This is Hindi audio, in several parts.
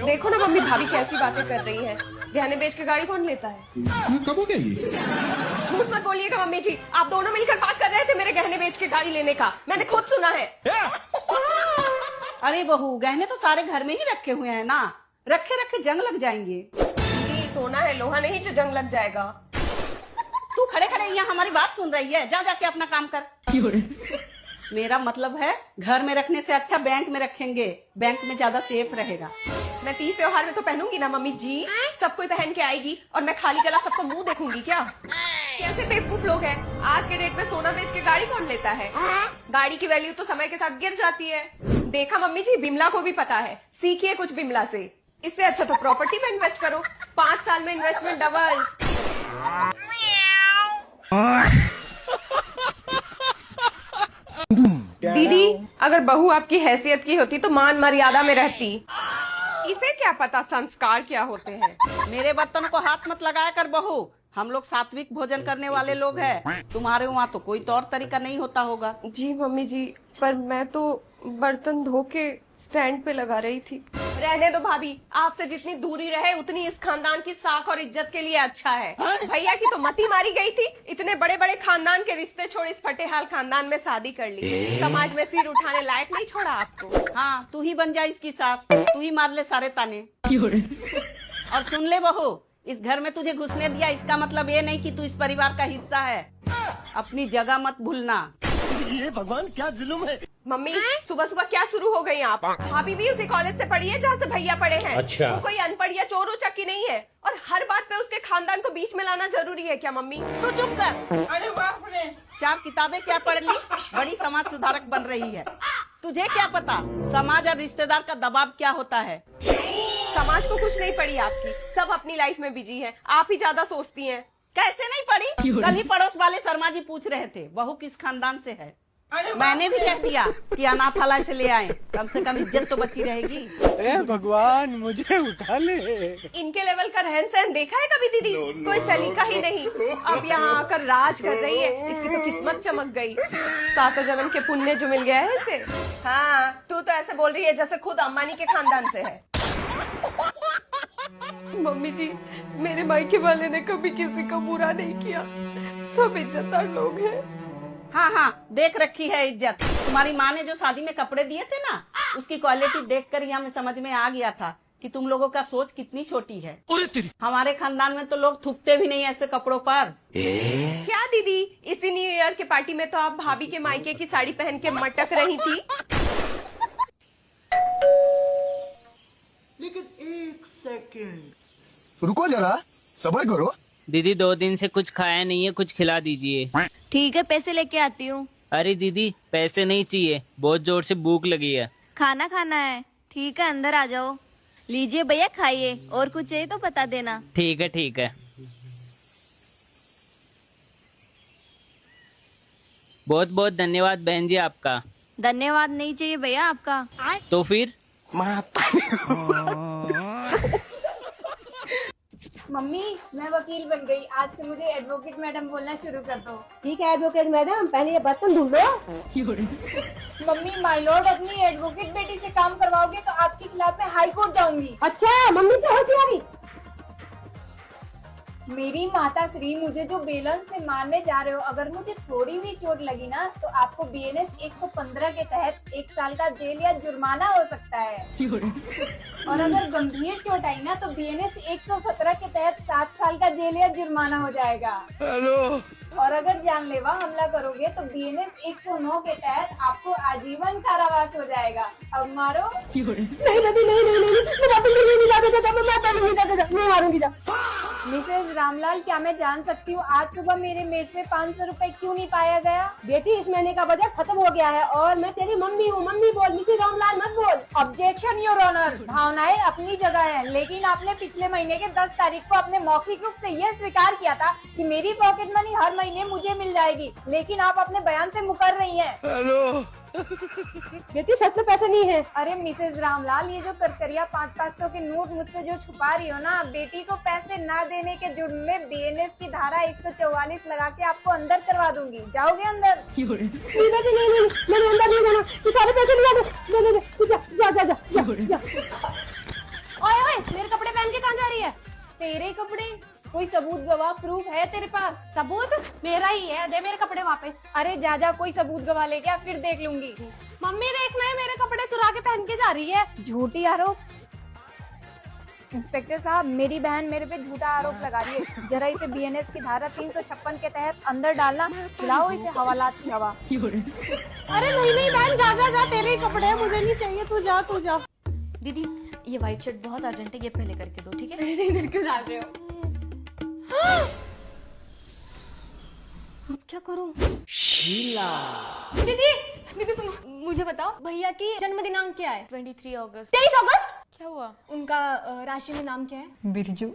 देखो ना मम्मी भाभी कैसी बातें कर रही है। गहने बेच के गाड़ी कौन लेता है? कब हो गया ये? झूठ मत बोलिएगा मम्मी जी, आप दोनों मिलकर बात कर रहे थे मेरे गहने बेच के गाड़ी लेने का, मैंने खुद सुना है। अरे बहू, गहने तो सारे घर में ही रखे हुए हैं ना, रखे रखे जंग लग जाएंगे। दीदी सोना है लोहा नहीं जो जंग लग जाएगा। तू खड़े खड़े यहाँ हमारी बात सुन रही है, जा जाके अपना काम कर। मेरा मतलब है घर में रखने से अच्छा बैंक में रखेंगे, बैंक में ज्यादा सेफ रहेगा। मैं 30 त्योहार में तो पहनूंगी ना मम्मी जी, सब कोई पहन के आएगी और मैं खाली गला सबका मुंह देखूंगी क्या? कैसे बेवकूफ लोग हैं। आज के डेट में सोना बेच के गाड़ी कौन लेता है? गाड़ी की वैल्यू तो समय के साथ गिर जाती है। देखा मम्मी जी, बिमला को भी पता है, सीखिए कुछ बिमला से। इससे अच्छा तो प्रॉपर्टी में इन्वेस्ट करो, 5 साल में इन्वेस्टमेंट डबल। दीदी अगर बहू आपकी हैसियत की होती तो मान मर्यादा में रहती। इसे क्या पता संस्कार क्या होते हैं। मेरे बर्तन को हाथ मत लगाया कर बहू, हम लोग सात्विक भोजन करने वाले लोग हैं। तुम्हारे वहाँ तो कोई तौर तरीका नहीं होता होगा। जी मम्मी जी, पर मैं तो बर्तन धो के स्टैंड पे लगा रही थी। रहने दो भाभी, आपसे जितनी दूरी रहे उतनी इस खानदान की साख और इज्जत के लिए अच्छा है। भैया की तो मती मारी गई थी, इतने बड़े बड़े खानदान के रिश्ते छोड़ इस फटेहाल खानदान में शादी कर ली। समाज में सिर उठाने लायक नहीं छोड़ा आपको। हाँ, तू ही बन जा इसकी सास, तू ही मार ले सारे ताने। और सुन ले बहू, इस घर में तुझे घुसने दिया इसका मतलब ये नहीं कि तू इस परिवार का हिस्सा है। अपनी जगह मत भूलना। ये भगवान क्या जुल्म है। मम्मी सुबह सुबह क्या शुरू हो गई आप? भाभी भी उसी कॉलेज से पढ़ी है जहाँ से भैया पढ़े हैं। अच्छा। वो कोई अनपढ़ या चोर उचक्की नहीं है। और हर बात पे उसके खानदान को बीच में लाना जरूरी है क्या मम्मी? तू चुप कर। अरे बाप रे, 4 किताबें क्या पढ़ ली, बड़ी समाज सुधारक बन रही है। तुझे क्या पता समाज और रिश्तेदार का दबाव क्या होता है? समाज को कुछ नहीं पड़ी आपकी, सब अपनी लाइफ में बिजी है, आप ही ज्यादा सोचती हैं। कैसे नहीं पड़ी? कल ही पड़ोस वाले शर्मा जी पूछ रहे थे बहू किस खानदान से है। मैंने भी कह दिया कि अनाथालय से ले आए, कम से कम इज्जत तो बची रहेगी। ए भगवान मुझे उठा ले। इनके लेवल का रहन सहन देखा है कभी दीदी? कोई सलीका ही नहीं। अब यहाँ आकर राज कर रही है, इसकी तो किस्मत चमक गई। 7 जन्म के पुण्य जो मिल गया है इसे। हाँ, तू तो ऐसे बोल रही है जैसे खुद अंबानी के खानदान से है। मम्मी जी, मेरे मायके वाले ने कभी किसी को बुरा नहीं किया, सब इज्जतदार लोग हैं। हाँ हाँ, देख रखी है इज्जत। तुम्हारी माँ ने जो शादी में कपड़े दिए थे ना, उसकी क्वालिटी देखकर ही हमें समझ में आ गया था कि तुम लोगों का सोच कितनी छोटी है। हमारे खानदान में तो लोग थूकते भी नहीं ऐसे कपड़ों पर। क्या दीदी, इसी न्यू ईयर के पार्टी में तो आप भाभी के मायके की साड़ी पहन के मटक रही थी। लेकिन 1 सेकंड रुको जरा, सब्र करो। दीदी 2 दिन से कुछ खाया नहीं है, कुछ खिला दीजिए। ठीक है, पैसे लेके आती हूँ। अरे दीदी पैसे नहीं चाहिए, बहुत जोर से भूख लगी है। खाना खाना है? ठीक है, अंदर आ जाओ। लीजिए भैया, खाइए, और कुछ चाहिए तो बता देना। ठीक है ठीक है। बहुत बहुत धन्यवाद बहन जी आपका। धन्यवाद नहीं चाहिए भैया आपका। तो फिर मम्मी, मैं वकील बन गई, आज से मुझे एडवोकेट मैडम बोलना शुरू कर दो। ठीक है एडवोकेट मैडम, पहले ये बर्तन धुल दो। मम्मी, माय लॉर्ड अपनी एडवोकेट बेटी से काम करवाओगे तो आपके खिलाफ मैं हाई कोर्ट जाऊंगी। अच्छा, मम्मी से होशियारी। मेरी माता श्री, मुझे जो बेलन से मारने जा रहे हो, अगर मुझे थोड़ी भी चोट लगी ना तो आपको बीएनएस 115 के तहत 1 साल का जेल या जुर्माना हो सकता है। और अगर गंभीर चोट आई ना तो बीएनएस 117 के तहत 7 साल का जेल या जुर्माना हो जाएगा। हेलो। और अगर जानलेवा हमला करोगे तो बीएनएस 109 के तहत आपको आजीवन कारावास हो जाएगा। अब मारो। नहीं नहीं नहीं नहीं नहीं, मैं मारूंगी जा। मिसेज रामलाल, क्या मैं जान सकती हूँ आज सुबह मेरे मेज पे 500 रुपए क्यों नहीं पाया गया? बेटी, इस महीने का बजट खत्म हो गया है और मैं तेरी मम्मी हूँ। मम्मी बोल, मिसेज रामलाल मत बोल। ऑब्जेक्शन योर ऑनर, भावनाएं अपनी जगह है, लेकिन आपने पिछले महीने के 10 तारीख को अपने मौखिक रूप से यह स्वीकार किया था कि मेरी पॉकेट मनी हर महीने मुझे मिल जाएगी, लेकिन आप अपने बयान से मुकर रही हैं। हेलो। बेटी, सच में पैसे नहीं है। अरे मिसेज रामलाल, ये जो करकरिया 500-500 के नोट मुझसे जो छुपा रही हो ना, बेटी को पैसे ना देने के जुर्म में बीएनएस की धारा 144 लगा के आपको अंदर करवा दूंगी। जाओगे अंदर? नहीं बेटी, नहीं, मैंने अंदर नहीं जाना। तू सारे पैसे लिया दे, जा जा जा जा जा। ओए कोई सबूत गवाह प्रूफ है तेरे पास? सबूत मेरा ही है, दे मेरे कपड़े वापस। अरे जा जा, कोई सबूत गवाह लेके आ, फिर देख लूंगी। मम्मी देखना है, मेरे कपड़े चुरा के पहन के जा रही है। झूठी आरोप। इंस्पेक्टर साहब, मेरी बहन मेरे पे झूठा आरोप लगा रही है। जरा इसे बीएनएस की धारा 356 के तहत अंदर डालना, खिलाओ इसे हवालात की हवा। अरे नहीं नहीं बहन, जा जा जा, तेरे ही कपड़े हैं, मुझे नहीं चाहिए, तू जा तू जा। दीदी ये व्हाइट शर्ट बहुत अर्जेंट है, ये पहले करके दो, ठीक है? इधर क्यों डाल रहे हो? अब क्या करूं? दीदी दीदी सुनो, मुझे बताओ भैया की जन्म दिनांक क्या है? 23 अगस्त। 23 अगस्त? क्या हुआ? उनका राशि में नाम क्या है? बिरजू।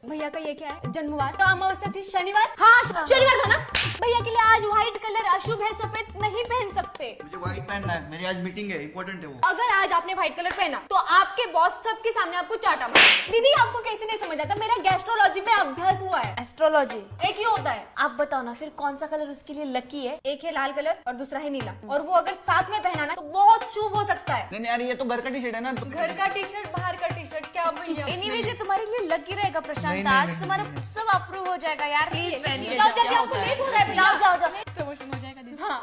भैया का ये क्या है? जन्मवार? तो अमावस्या थी शनिवार? हाँ शनिवार था ना? भैया के लिए आज व्हाइट कलर अशुभ है, सफेद नहीं पहन सकते। मुझे व्हाइट पहनना है, मेरी आज मीटिंग है, इंपॉर्टेंट है वो। अगर आज आपने व्हाइट कलर पहना तो आपके बॉस सबके सामने आपको चाटा मारे। दीदी आपको कैसे नहीं समझ आता? मेरा गैस्ट्रोलॉजी में अभ्यास हुआ है। एस्ट्रोलॉजी एक ही होता है। आप बताओ ना फिर कौन सा कलर उसके लिए लकी है? एक है लाल कलर और दूसरा है नीला, और वो अगर साथ में पहना ना तो बहुत शुभ हो सकता है। नहीं यार, ये तो घर का टी शर्ट है ना। घर का टी शर्ट, बाहर का टी शर्ट, क्या भैया? एनीवे ये तुम्हारे लिए लकी रहेगा प्रशांत, आज तुम्हारा सब अप्रूव हो जाएगा यार। प्लीज पहनिए। जाओ जल्दी, आपको लेट हो रहा है। जाओ जाओ जाओ। प्रमोशन हो जाएगा दीदी। हाँ।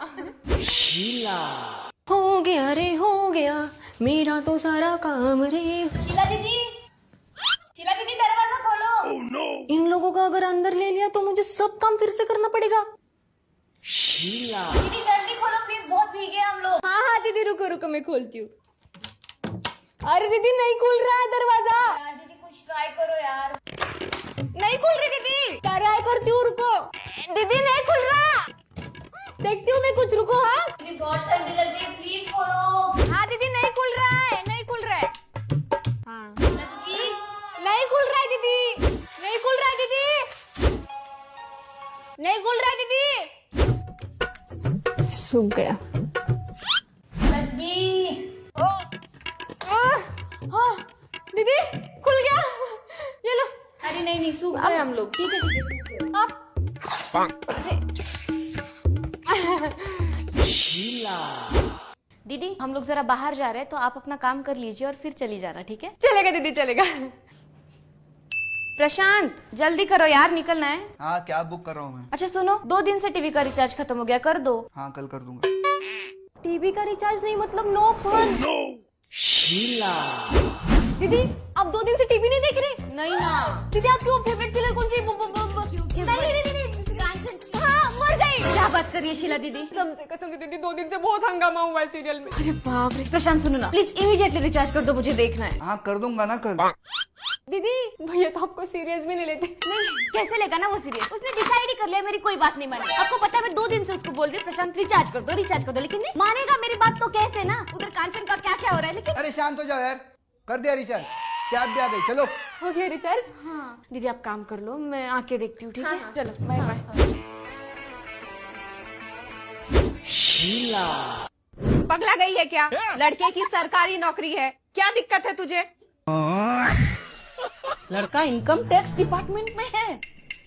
हो गया रे हो गया मेरा तो सारा काम रे। शीला दीदी, शीला दीदी दरवाजा खोलो। इन लोगों का अगर अंदर ले लिया तो मुझे सब काम फिर से करना पड़ेगा। दीदी जल्दी खोलो प्लीज, बहुत भीगे हम लोग। हाँ हाँ दीदी, रुको रुको, मैं खोलती हूँ। अरे दीदी नहीं खुल रहा है दरवाजा। यार दीदी कुछ ट्राई करो यार। नहीं खुल रही दीदी, ट्राई करती हूँ, रुको। दीदी नहीं खुल रहा, देखती हूँ मैं कुछ, रुको। हाँ दीदी बहुत ठंडी लग रही है, प्लीज खोलो। हाँ दीदी नहीं खुल रहा है, नहीं खुल रहा है। हाँ दीदी नहीं खुल रहा है दीदी, नहीं खुल रहा है दीदी, नहीं खुल रहा है दीदी। सूख गया। शीला दीदी, हाँ दीदी खुल गया, ये लो। अरे नहीं नहीं सूख गए हम लोग। ठीक है ठीक है। आप दीदी हम लोग जरा बाहर जा रहे हैं, तो आप अपना काम कर लीजिए और फिर चली जाना, ठीक है? चलेगा दीदी, चलेगा। प्रशांत जल्दी करो यार, निकलना है। हाँ क्या बुक कर रहा हूँ मैं। अच्छा सुनो, 2 दिन से टीवी का रिचार्ज खत्म हो गया, कर दो। हाँ कल कर दूंगा। टीवी का रिचार्ज नहीं मतलब नो फन। दीदी आप 2 दिन से टीवी नहीं देख रहे? नहीं ना दीदी आपकी वो फेवरेट सीरियल कौन सी? हाँ मर गई। क्या बात कर रही है शीला दीदी? समझे कसम दीदी, 2 दिन से बहुत हंगामा हुआ है सीरियल में। अरे बाप रे। प्रशांत सुनो ना, प्लीज इमीडिएटली रिचार्ज कर दो, मुझे देखना है। हाँ कर दूंगा ना कल। दीदी भैया तो आपको सीरियस भी नहीं लेते। नहीं कैसे लेगा ना वो सीरियस, उसने डिसाइड ही कर लिया मेरी कोई बात नहीं मानी। आपको पता है मैं 2 दिन से उसको बोल रही हूँ प्रशांत रिचार्ज कर दो, रिचार्ज कर दो, लेकिन नहीं मानेगा मेरी बात तो कैसे ना। उधर कांचन का क्या क्या हो रहा है, लेकिन अरे शांत हो जाओ यार, कर दिया रिचार्ज, क्या भी आ गई। चलो हो गया रिचार्ज? हाँ दीदी आप काम कर लो, मैं आके देखती हूँ, ठीक है? हाँ। चलो बाय बाय। पगला गई है क्या? लड़के की सरकारी नौकरी है, क्या दिक्कत है तुझे? लड़का इनकम टैक्स डिपार्टमेंट में है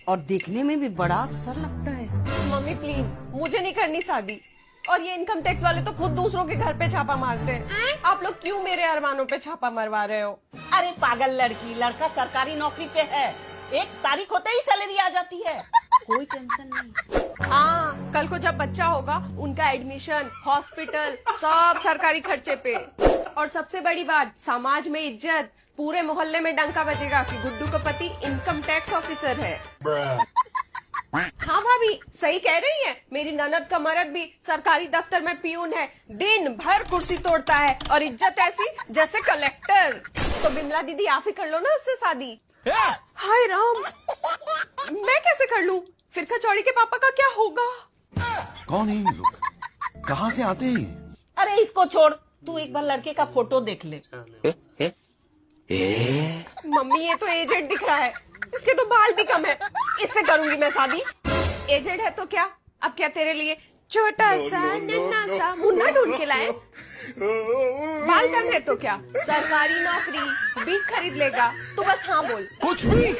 और देखने में भी बड़ा अफसर लगता है। मम्मी प्लीज, मुझे नहीं करनी शादी। और ये इनकम टैक्स वाले तो खुद दूसरों के घर पे छापा मारते हैं। आप लोग क्यों मेरे अरमानों पे छापा मरवा रहे हो? अरे पागल लड़की, लड़का सरकारी नौकरी पे है, 1 तारीख होते ही सैलरी आ जाती है, कोई टेंशन नहीं। हाँ कल को जब बच्चा होगा उनका एडमिशन, हॉस्पिटल सब सरकारी खर्चे पे। और सबसे बड़ी बात, समाज में इज्जत, पूरे मोहल्ले में डंका बजेगा कि गुड्डू का पति इनकम टैक्स ऑफिसर है। हाँ भाभी सही कह रही है, मेरी ननद का मर्द भी सरकारी दफ्तर में पियून है, दिन भर कुर्सी तोड़ता है और इज्जत ऐसी जैसे कलेक्टर। तो बिमला दीदी आप ही कर लो ना उससे शादी। हाय राम, मैं कैसे कर लूं? फिर कचौड़ी के पापा का क्या होगा? कौन है ये लोग, कहाँ से आते हैं? अरे इसको छोड़, तू एक बार लड़के का फोटो देख ले। मम्मी ये तो एजेड दिख रहा है, इसके तो बाल भी कम है, इससे करूंगी मैं शादी। एजेड है तो क्या, अब क्या तेरे लिए छोटा सा नन्हा सा मुन्ना ढूंढ के लाए? बाल कम है तो क्या, सरकारी नौकरी भी खरीद लेगा, तू बस हाँ बोल। कुछ भी।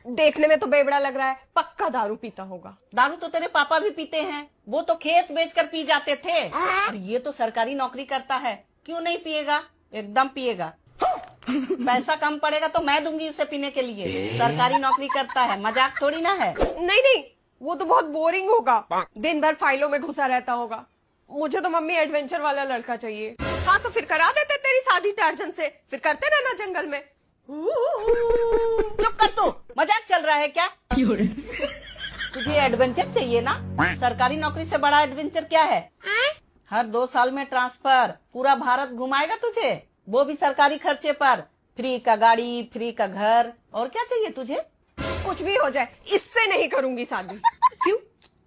देखने में तो बेवड़ा लग रहा है, पक्का दारू पीता होगा। दारू तो तेरे पापा भी पीते हैं, वो तो खेत बेचकर पी जाते थे, और ये तो सरकारी नौकरी करता है, क्यों नहीं पिएगा? एकदम पिएगा। पैसा कम पड़ेगा तो मैं दूंगी उसे पीने के लिए। सरकारी नौकरी करता है, मजाक थोड़ी ना है। नहीं नहीं, वो तो बहुत बोरिंग होगा, दिन भर फाइलों में घुसा रहता होगा। मुझे तो मम्मी एडवेंचर वाला लड़का चाहिए। हाँ तो फिर करा देते तेरी शादी टार्जन से, फिर करते रहना जंगल में। चुप कर तू, मजाक चल रहा है क्या? तुझे एडवेंचर चाहिए ना? सरकारी नौकरी से बड़ा एडवेंचर क्या है? हर 2 साल में ट्रांसफर, पूरा भारत घुमाएगा तुझे, वो भी सरकारी खर्चे पर। फ्री का गाड़ी, फ्री का घर, और क्या चाहिए तुझे? कुछ भी हो जाए, इससे नहीं करूंगी शादी। क्यों,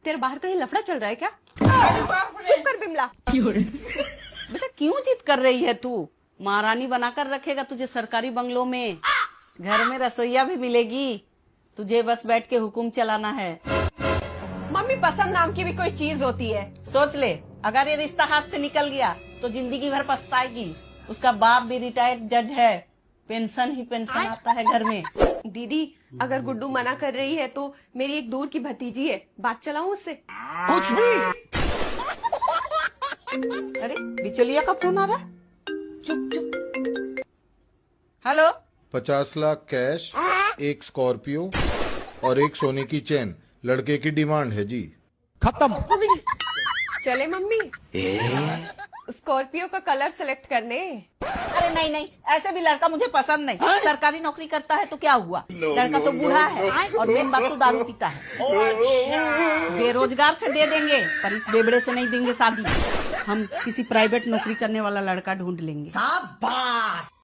तेरे बाहर कहीं लफड़ा चल रहा है क्या? चुप कर बिमला। बेटा क्यों जिद कर रही है तू? महारानी बनाकर रखेगा तुझे सरकारी बंगलों में, घर में रसोईया भी मिलेगी, तुझे बस बैठ के हुकुम चलाना है। मम्मी पसंद नाम की भी कोई चीज होती है। सोच ले, अगर ये रिश्ता हाथ से निकल गया तो जिंदगी भर पछताएगी। उसका बाप भी रिटायर्ड जज है, पेंशन ही पेंशन आता है घर में। दीदी अगर गुड्डू मना कर रही है तो मेरी एक दूर की भतीजी है, बात चलाऊं उससे? कुछ भी। अरे बिचौलिया का फोन आ रहा। चुप चुप। हेलो। 50 लाख कैश, एक स्कॉर्पियो और एक सोने की चेन लड़के की डिमांड है जी। खत्म। चले मम्मी, स्कॉर्पियो का कलर सेलेक्ट करने। अरे नहीं नहीं, ऐसे भी लड़का मुझे पसंद नहीं। सरकारी नौकरी करता है तो क्या हुआ, लड़का तो बूढ़ा है और मेन बात तो दारू पीता है। बेरोजगार से दे देंगे पर इस बेबड़े से नहीं देंगे शादी। हम किसी प्राइवेट नौकरी करने वाला लड़का ढूंढ लेंगे।